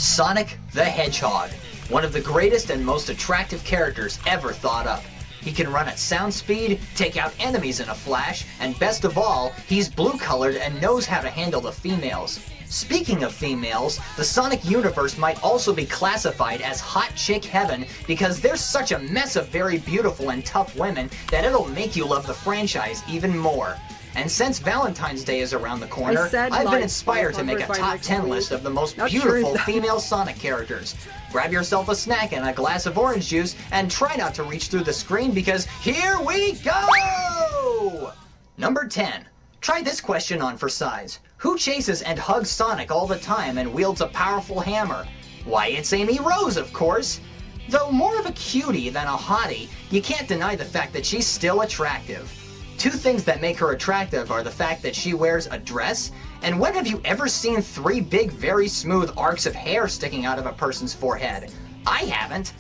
Sonic the Hedgehog, one of the greatest and most attractive characters ever thought up. He can run at sound speed, take out enemies in a flash, and best of all, he's blue-colored and knows how to handle the females. Speaking of females, the Sonic universe might also be classified as hot chick heaven because there's such a mess of very beautiful and tough women that it'll make you love the franchise even more. And since Valentine's Day is around the corner, I've been inspired to make a top 10 list of the most beautiful female Sonic characters. Grab yourself a snack and a glass of orange juice and try not to reach through the screen because here we go! Number 10. Try this question on for size. Who chases and hugs Sonic all the time and wields a powerful hammer? Why, it's Amy Rose, of course. Though more of a cutie than a hottie, you can't deny the fact that she's still attractive. Two things that make her attractive are the fact that she wears a dress, and when have you ever seen three big, very smooth arcs of hair sticking out of a person's forehead? I haven't.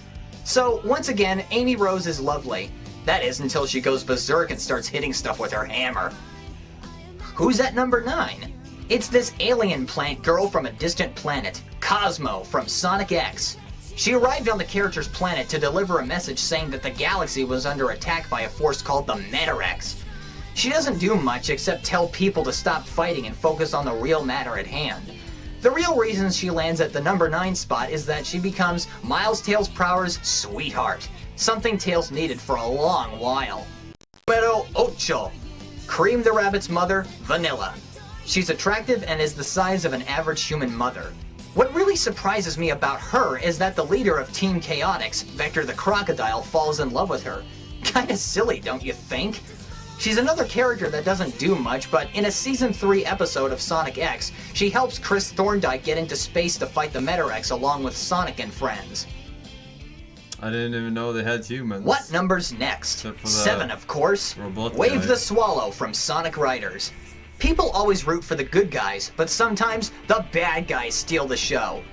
So, once again, Amy Rose is lovely. That is, until she goes berserk and starts hitting stuff with her hammer. Who's at number 9? It's this alien plant girl from a distant planet, Cosmo from Sonic X. She arrived on the character's planet to deliver a message saying that the galaxy was under attack by a force called the Metarex. She doesn't do much except tell people to stop fighting and focus on the real matter at hand. The real reason she lands at the number 9 spot is that she becomes Miles Tails Prower's sweetheart, something Tails needed for a long while. Numero 8. Cream the Rabbit's mother, Vanilla. She's attractive and is the size of an average human mother. What really surprises me about her is that the leader of Team Chaotix, Vector the Crocodile, falls in love with her. Kinda silly, don't you think? She's another character that doesn't do much, but in a Season 3 episode of Sonic X, she helps Chris Thorndike get into space to fight the Metarex along with Sonic and friends. I didn't even know they had humans. What number's next? 7, of course. Wave the Swallow from Sonic Riders. People always root for the good guys, but sometimes the bad guys steal the show.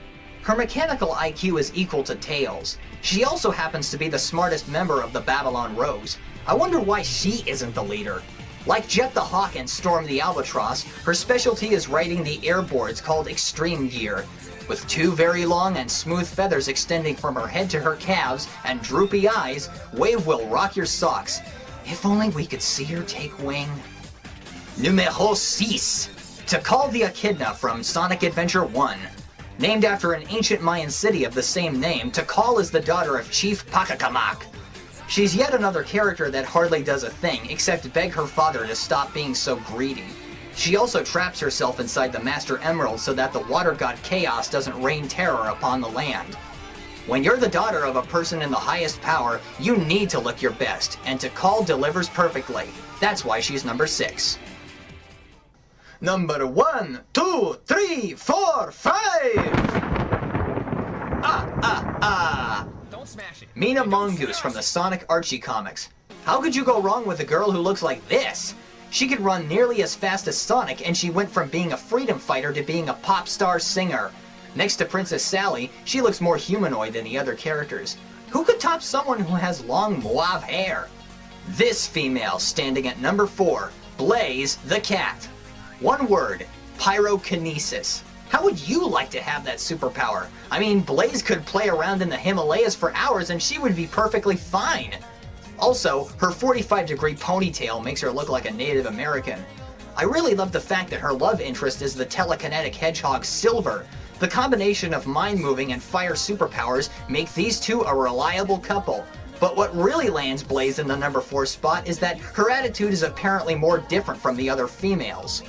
Her mechanical IQ is equal to Tails. She also happens to be the smartest member of the Babylon Rogues. I wonder why she isn't the leader. Like Jet the Hawk and Storm the Albatross, her specialty is riding the airboards called Extreme Gear. With 2 very long and smooth feathers extending from her head to her calves and droopy eyes, Wave will rock your socks. If only we could see her take wing. Numero 6. Tikal the Echidna from Sonic Adventure 1. Named after an ancient Mayan city of the same name, Tikal is the daughter of Chief Pakakamak. She's yet another character that hardly does a thing except beg her father to stop being so greedy. She also traps herself inside the Master Emerald so that the water god Chaos doesn't rain terror upon the land. When you're the daughter of a person in the highest power, you need to look your best, and Tikal delivers perfectly. That's why she's number 6. Number 1, 2, 3, 4, 5! Don't smash it. Mina Mongoose from the Sonic Archie comics. How could you go wrong with a girl who looks like this? She could run nearly as fast as Sonic, and she went from being a freedom fighter to being a pop star singer. Next to Princess Sally, she looks more humanoid than the other characters. Who could top someone who has long mauve hair? This female standing at number 4, Blaze the Cat. One word, pyrokinesis. How would you like to have that superpower? I mean, Blaze could play around in the Himalayas for hours and she would be perfectly fine. Also, her 45-degree ponytail makes her look like a Native American. I really love the fact that her love interest is the telekinetic hedgehog Silver. The combination of mind-moving and fire superpowers make these two a reliable couple. But what really lands Blaze in the number 4 spot is that her attitude is apparently more different from the other females.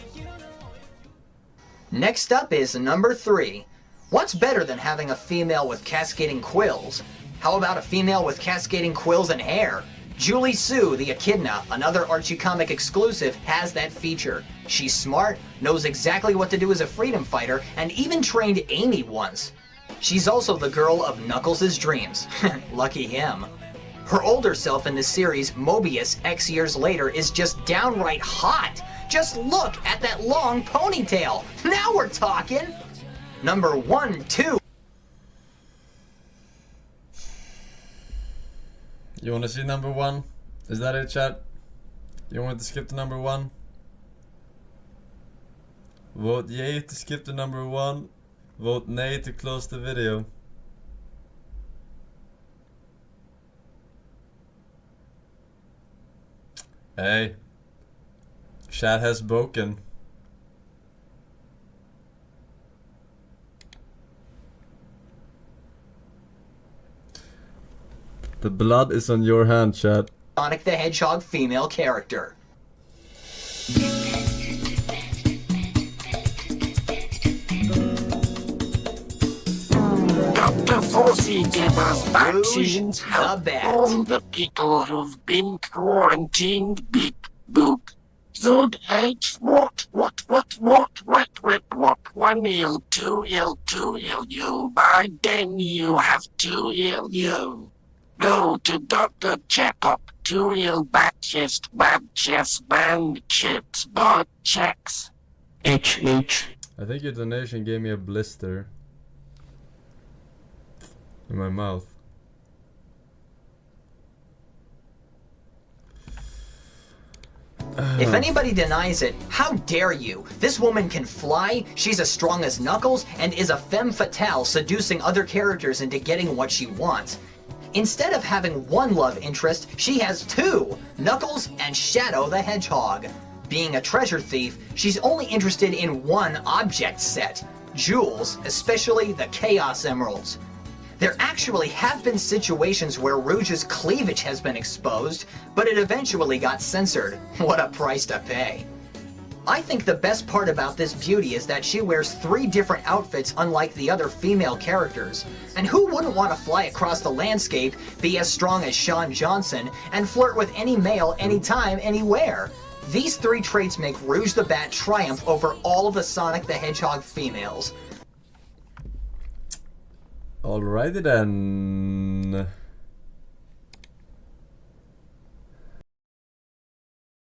Next up is number 3. What's better than having a female with cascading quills? How about a female with cascading quills and hair? Julie Sue, the Echidna, another Archie comic exclusive, has that feature. She's smart, knows exactly what to do as a freedom fighter, and even trained Amy once. She's also the girl of Knuckles' dreams. Lucky him. Her older self in the series, Mobius, X years later, is just downright hot. Just look at that long ponytail. Now we're talking. Number 1, 2. You want to see number 1? Is that it, chat? You want to skip to number 1? Vote yay to skip to number 1. Vote nay to close the video. Hey. Chat has spoken. The blood is on your hand, chat. Sonic the Hedgehog female character. Dr. Forsen gave us vaccines the help bat. all the people who've been quarantined. Beep boop. Zod H. What? 1 ill, 2 ill, 2 ill you. By then you have 2 ill you. Go to Dr. Checkup. 2 ill bad chest, band chips, butt checks. H. I think your donation gave me a blister in my mouth. If anybody denies it, how dare you? This woman can fly, she's as strong as Knuckles, and is a femme fatale seducing other characters into getting what she wants. Instead of having one love interest, she has 2, Knuckles and Shadow the Hedgehog. Being a treasure thief, she's only interested in one object set, jewels, especially the Chaos Emeralds. There actually have been situations where Rouge's cleavage has been exposed, but it eventually got censored. What a price to pay. I think the best part about this beauty is that she wears 3 different outfits unlike the other female characters. And who wouldn't want to fly across the landscape, be as strong as Sean Johnson, and flirt with any male anytime, anywhere? These 3 traits make Rouge the Bat triumph over all the Sonic the Hedgehog females. Alrighty then.